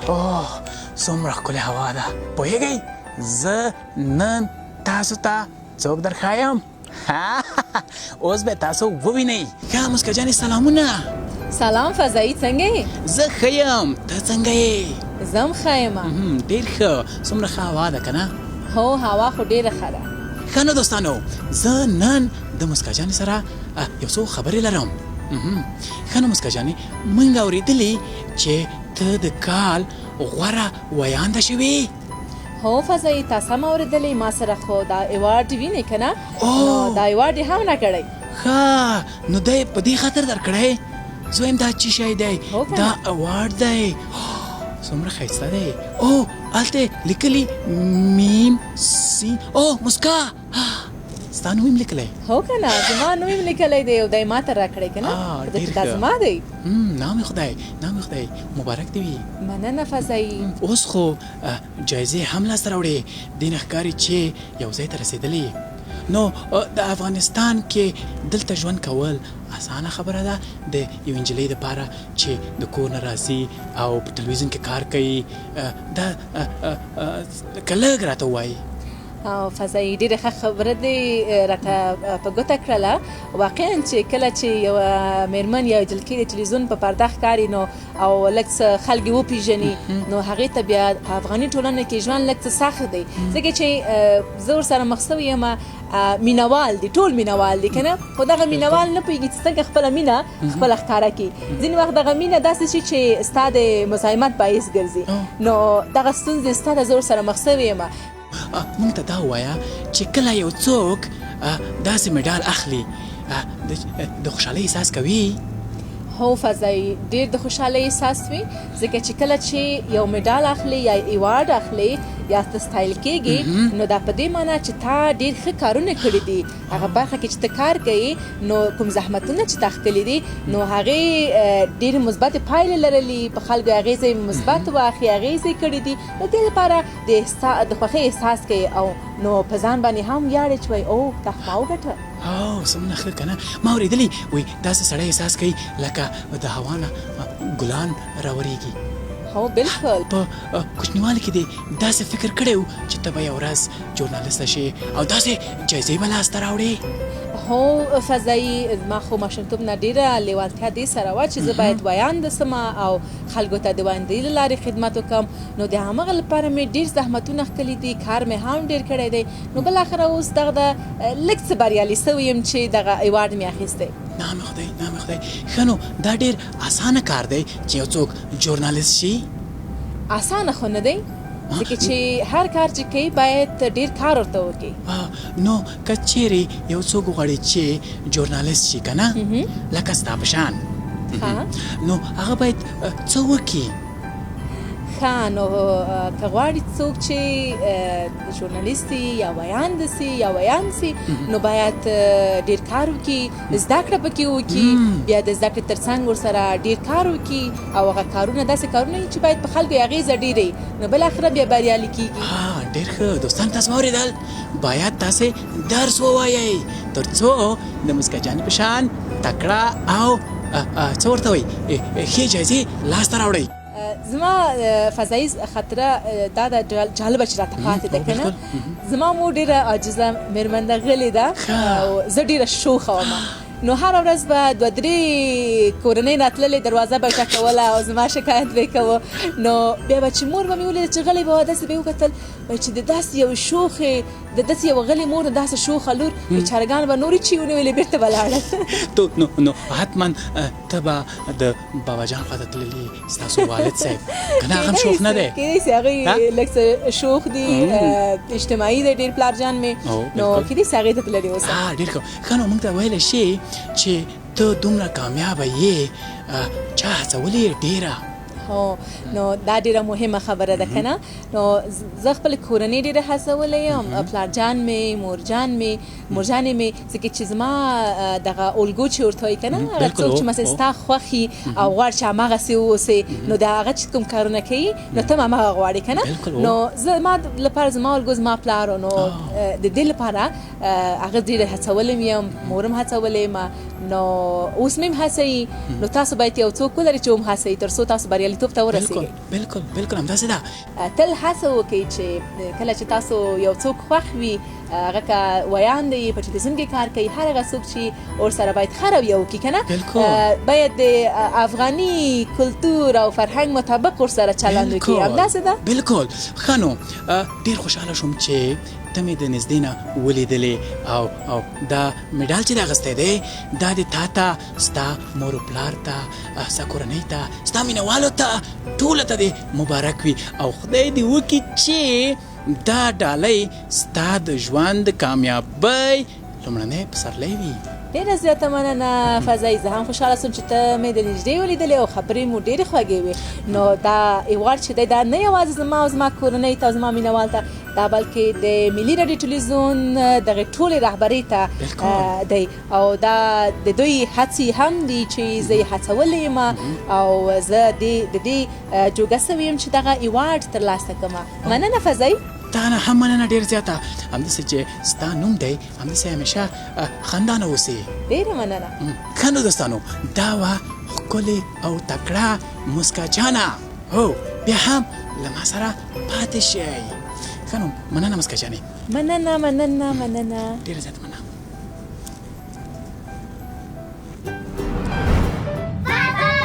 اوه څومره ښکلې هوا ده پوهېږئ زه نن تاسو ته څوک درښایم اوس به تاسو ووینئ ښه مسکه جانې سلامونه سلام فضایی څنګه یې؟ زه ښه یم ته څنګه یې؟ زه هم ښه یم. ډېر ښه څومره ښه هوا ده که نه؟ هو هوا خو ډېره ښه ده. ښه نو دوستانو زه نن د مسکا جانې سره یو څو خبرې لرم. ښه نو مسکا جانې موږ اورېدلي چې ته د کال غوره ویانده شوې. هو فضایی تا سم اورېدلې ما سره خو دا ایوارډ وینې که نه؟ نو دا ایوارډ یې هم راکړی. ښه نو دی په دې خاطر درکړی زه وایم دا څه شی دی دا ایوارډ دی څومره ښایسته دی او هلته لیکلي میم سین او مسکا ستا نوم یې لیکلی هو که نه زما نوم یې لیکلی دی او دی ما ته راکړی که نه دا زما دی نام خدای مبارک دی وي مننه فضایی اوس خو جایزې هم لاسته راوړې دې نه ښکاري چې یو ځای ته رسېدلې نو د افغانستان کې دلته ژوند کول اسانه خبره ده د یو نجلۍ دپاره چې د کور نه راځي او په تلویزیون کې کار کوي دا که لږ راته ووایي فضایی ډېره ښه خبره دې راته په ګوته کړله واقعا چې کله چې یوه مېرمن یا جلکۍ د تلویزیون په پرده ښکاري نو او لږ څه خلک یې وپېژني نو هغې ته بیا په افغاني ټولنه کې ژوند لږ څه سخت دی ځکه چې زه ورسره مخ سوې یم مینوال دي ټول مینوال دي که نه خو دغه مینوال نه پوهېږي چې څنګه خپله مینه خپله ښکاره کړي ځینې وخت دغه مینه داسې شي چې ستا د مزاحمت باعث ګرځي نو دغه ستونزې ستا ته زه ورسره مخ سوې یم مونږ ته دا ووایه چې کله یو څوک داسې مډال اخلي د خوشحالۍ احساس کوي هو فضایی ډېر د خوشحالۍ احساس وي ځکه چې کله چې یو مډال اخلي یا ایوارډ اخلي یا ته ستایل کېږي نو دا په دې معنا چې تا ډېر ښه کارونه کړي دي هغه برخه کې چې ته کار کوي نو کوم زحمتونه چې تا ښکلي دي نو هغې ډېرې مثبتې پایلې لرلي په خلکو هغې ځای مثبت واخلي هغې ځای کړي دي نو دې لپاره د خوښۍ احساس کوي او نو په ځان باندې هم ویاړې چې وایي او دا خو ما وګټه څومره ښه که نه ما اورېدلي وایي داسې سړی احساس کوي لکه د هوا نه ګلان راورېږي هو بالکل په کوچنیوالي کې دې داسې فکر کړی و چې ته به یو ورځ ژورنالسته شې او داسې جایزې به لاسته راوړې هو فضایی ما خو ماشومتوب نه ډېره لیوالتیا دې سره وه چې زه باید ویانده سمه او خلکو ته د ویاندۍ له لارې خدمت وکړم نو د همغه لپاره مې ډېر زحمتونه ښکلي دي کار مې هم ډېر کړی دی نو بالاخره اوس دغه د لږ څه بریالي سوی یم چې دغه ایوارډ مې اخیستی نام خدای ښه نو دا ډېر اسانه کار دی چې یو څوک ژورنالست شي اسانه خو نه دی ځکه چې هر کار چې کوي باید ډېر کار ورته وکړي نو که چیرې یو څوک وغواړي چې ژورنالست شي که نه لکه ستا په شان نو هغه باید څه وکړي نو که غواړي څوک چې ژورنالیست سي یا ویانده سي یا ویاند سي نو باید ډېر کار وکړي زده کړه پکې وکړي بیا د زده کړې تر څنګ ورسره ډېر کار وکړي او هغه کارونه داسې کارونه وي چې باید په خلکو یې اغېزه ډېره وي نو بالاخره بیا بریالي کېږي ډېر ښه دوستان تاسو واورېدل باید تاسې درس ووایئ تر څو د مسکا جانې په شان تکړه او څه ورته وایي ښې جایزې لاسته راوړئ زما فضایی خاطره دا د جالبه چې راته پاتې ده که نه زما مور ډېره عاجزه مېرمن ده غلې ده او زه ډېره شوخه وم نو هره ورځ به دوه درې کورنۍ راتللې دروازه به یې ټکوله او زما شکایت به یې کوه نو بیا به چې مور به مې ولیده چې غلی به وه داسې به یې وکتل چې د داسې یو شوخې د داسې یو غلې مور د داسې شوخه لور بیچارهګان به نورې چی ونیولې بېرته به لاړل نو حتما ته به د بابا جان خواته تللي ستاسو والد صاحب که نه هغه هم شوخ نه دی کېدای سي هغوی لږ څه شوخ دي اجتماعي دی ډېر پلار جان مې نو کېدای سي هغې ته تللي اوسه ډېر ښه نو موږ ته ویلی شي چې ته دومره کامیابه یې چا هڅولې ډېره نو دا ډېره مهمه خبره ده که نه نو زه خپلې کورنۍ ډېره هڅولی یم پلارجان مې مورجانې مې ځکه چې زما دغه الګو چې ورته وایي که نه هغه څوک چې مثلا ستا خوښي او غواړي چې هماغسې واوسې نو د هغه چې کوم کارونه کوي نو ته هم هماغه غواړې که نه نو زما لپاره زما الګو زما پلار نو د دې لپاره هغه ډېره هڅولی یم مور هم هڅولی یم نو اوس مې هم هڅوي نو تاسو باید یو څوک ولرئ چې هم هڅوي تر څو تاسو بریالي بریالیتوب ته ورسېږئ. بالکل همداسې ده. تل هڅه وکړئ چې کله چې تاسو یو څوک خوښ وي هغه که ویان دی په ټلویزیون کې کار کوي هر هغه څوک چې ورسره باید ښه رویه وکړي که نه باید د افغاني کلتور او فرهنګ مطابق ورسره چلند وکړي. همداسې ده. بالکل ښه نو ډېر خوشحاله شوم چې ته مې د نږدې نه ولیدلې او دا مډال چې د اخیستی دی دا د تا ته ستا مور و پلار ته ستا کورنۍ ته ستا مینهوالو ته ټولو ته دې مبارک وي او خدای دې وکړي چې دا ډالۍ ستا د ژوند کامیابۍ لومړنی پسرلی وي. ډېره زیاته مننه فضایي. زه هم خوشحاله سوم چې ته مې د نږدې ولیدلې او خبرې مو ډېرې خوږې وې. نو دا ایوارډ چې دی دا نه یوازې زما او زما کورنۍ ته او زما مینهوال ته دا بلکې د ملي راډیو ټلویزیون دغې ټولې رهبرۍ ته دی او دا د دوی هڅې هم دي چې زه یې هڅولې یم او زه د دې جوګه سوې یم چې دغه ایوارډ ترلاسه کړم. مننه فضایي. تا نه هم مننه ډېر زیاته. همداسې چې ستا نوم دی همداسې همیشه خندانه اوسې. ډېره مننه. ښه نو دوستانو دا وه ښکلې او تکړه مسکا جانه. هو بیا هم له ما سره پاتې شئ. ښه نو مننه مسکا جانې. مننه ډېره زیاته مننه. Bye-bye!